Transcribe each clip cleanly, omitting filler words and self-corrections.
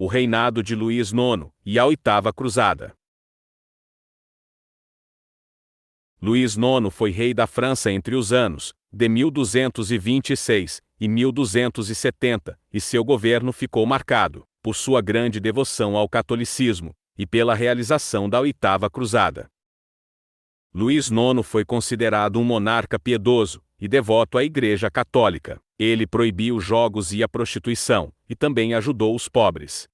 o reinado de Luís IX e a Oitava Cruzada. Luís IX foi rei da França entre os anos de 1226 e 1270, e seu governo ficou marcado por sua grande devoção ao catolicismo e pela realização da Oitava Cruzada. Luís IX foi considerado um monarca piedoso e devoto à Igreja Católica. Ele proibiu os jogos e a prostituição, e também ajudou os pobres.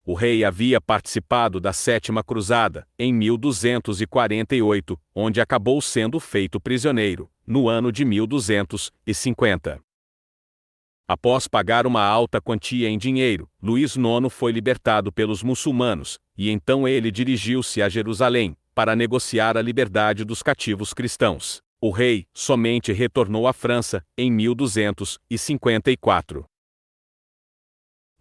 O rei havia participado da Sétima Cruzada, em 1248, onde acabou sendo feito prisioneiro, no ano de 1250. Após pagar uma alta quantia em dinheiro, Luís IX foi libertado pelos muçulmanos, e então ele dirigiu-se a Jerusalém, para negociar a liberdade dos cativos cristãos. O rei somente retornou à França em 1254.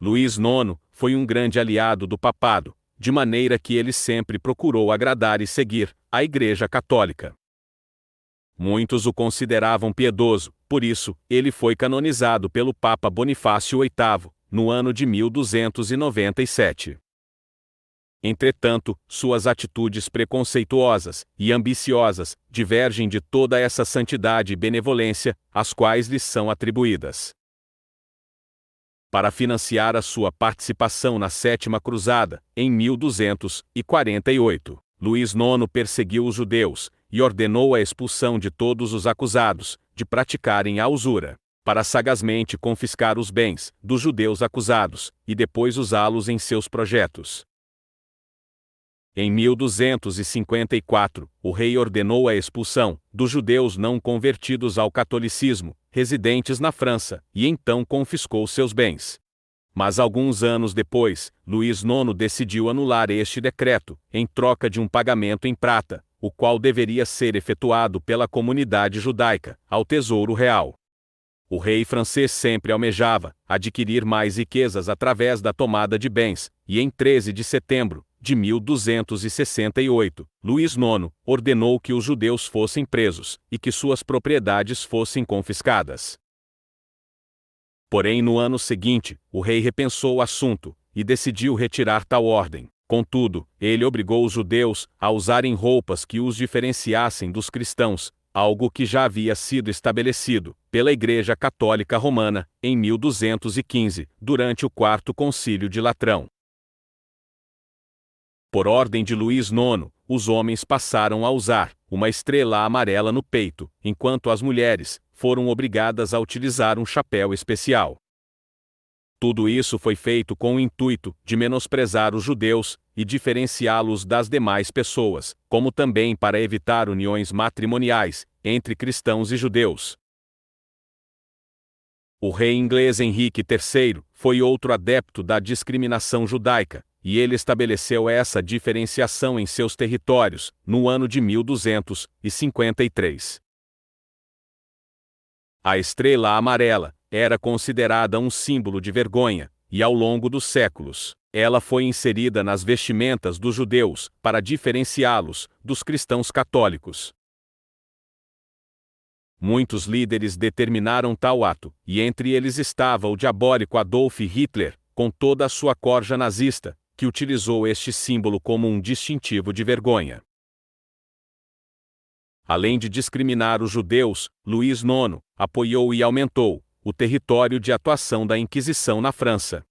Luís IX foi um grande aliado do papado, de maneira que ele sempre procurou agradar e seguir a Igreja Católica. Muitos o consideravam piedoso, por isso, ele foi canonizado pelo Papa Bonifácio VIII, no ano de 1297. Entretanto, suas atitudes preconceituosas e ambiciosas divergem de toda essa santidade e benevolência, as quais lhes são atribuídas. Para financiar a sua participação na Sétima Cruzada, em 1248, Luís IX perseguiu os judeus e ordenou a expulsão de todos os acusados de praticarem a usura, para sagazmente confiscar os bens dos judeus acusados e depois usá-los em seus projetos. Em 1254, o rei ordenou a expulsão dos judeus não convertidos ao catolicismo, residentes na França, e então confiscou seus bens. Mas alguns anos depois, Luís IX decidiu anular este decreto, em troca de um pagamento em prata, o qual deveria ser efetuado pela comunidade judaica, ao Tesouro Real. O rei francês sempre almejava adquirir mais riquezas através da tomada de bens, e em 13 de setembro de 1268, Luís IX ordenou que os judeus fossem presos e que suas propriedades fossem confiscadas. Porém, no ano seguinte, o rei repensou o assunto e decidiu retirar tal ordem. Contudo, ele obrigou os judeus a usarem roupas que os diferenciassem dos cristãos, algo que já havia sido estabelecido pela Igreja Católica Romana em 1215, durante o Quarto Concílio de Latrão. Por ordem de Luís IX, os homens passaram a usar uma estrela amarela no peito, enquanto as mulheres foram obrigadas a utilizar um chapéu especial. Tudo isso foi feito com o intuito de menosprezar os judeus e diferenciá-los das demais pessoas, como também para evitar uniões matrimoniais entre cristãos e judeus. O rei inglês Henrique III foi outro adepto da discriminação judaica, e ele estabeleceu essa diferenciação em seus territórios, no ano de 1253. A estrela amarela era considerada um símbolo de vergonha, e ao longo dos séculos, ela foi inserida nas vestimentas dos judeus para diferenciá-los dos cristãos católicos. Muitos líderes determinaram tal ato, e entre eles estava o diabólico Adolf Hitler, com toda a sua corja nazista, que utilizou este símbolo como um distintivo de vergonha. Além de discriminar os judeus, Luís IX apoiou e aumentou o território de atuação da Inquisição na França.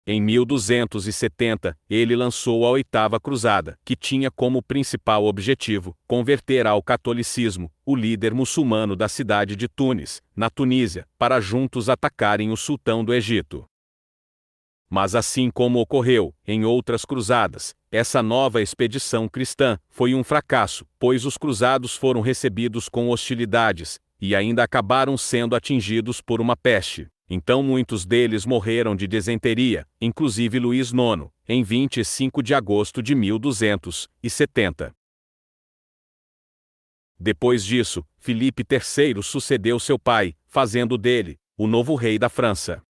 Em 1270, ele lançou a Oitava Cruzada, que tinha como principal objetivo converter ao catolicismo o líder muçulmano da cidade de Tunis, na Tunísia, para juntos atacarem o sultão do Egito. Mas assim como ocorreu em outras cruzadas, essa nova expedição cristã foi um fracasso, pois os cruzados foram recebidos com hostilidades, e ainda acabaram sendo atingidos por uma peste. Então muitos deles morreram de disenteria, inclusive Luís IX, em 25 de agosto de 1270. Depois disso, Filipe III sucedeu seu pai, fazendo dele o novo rei da França.